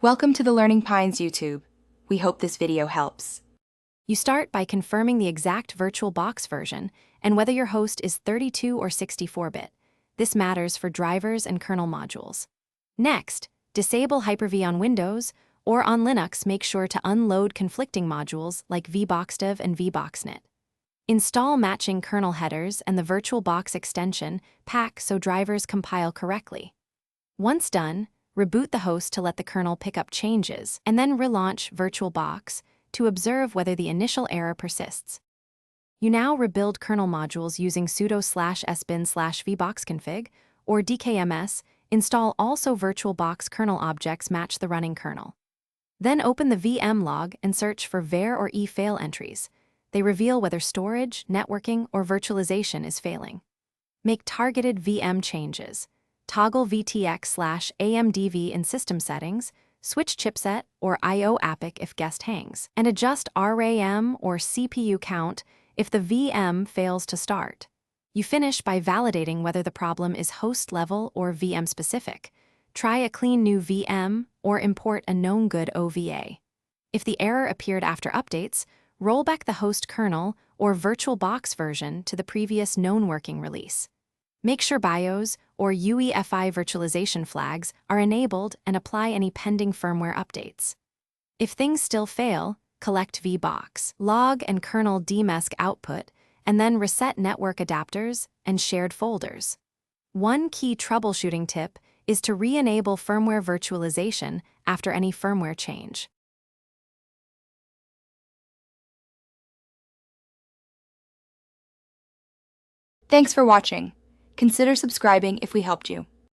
Welcome to the Learning Pines YouTube. We hope this video helps. You start by confirming the exact VirtualBox version and whether your host is 32 or 64-bit. This matters for drivers and kernel modules. Next, disable Hyper-V on Windows, or on Linux make sure to unload conflicting modules like vboxdev and vboxnet. Install matching kernel headers and the VirtualBox extension pack so drivers compile correctly. Once done, reboot the host to let the kernel pick up changes, and then relaunch VirtualBox to observe whether the initial error persists. You now rebuild kernel modules using sudo/sbin/vboxconfig or dkms, install also VirtualBox kernel objects match the running kernel. Then open the VM log and search for var or e-fail entries. They reveal whether storage, networking, or virtualization is failing. Make targeted VM changes. Toggle VTX/AMDV in system settings, switch chipset or I/O APIC if guest hangs, and adjust RAM or CPU count if the VM fails to start. You finish by validating whether the problem is host level or VM specific. Try a clean new VM or import a known good OVA. If the error appeared after updates, roll back the host kernel or VirtualBox version to the previous known working release. Make sure BIOS or UEFI virtualization flags are enabled and apply any pending firmware updates. If things still fail, collect vbox, log and kernel dmesc output, and then reset network adapters and shared folders. One key troubleshooting tip is to re-enable firmware virtualization after any firmware change. Thanks for watching. Consider subscribing if we helped you.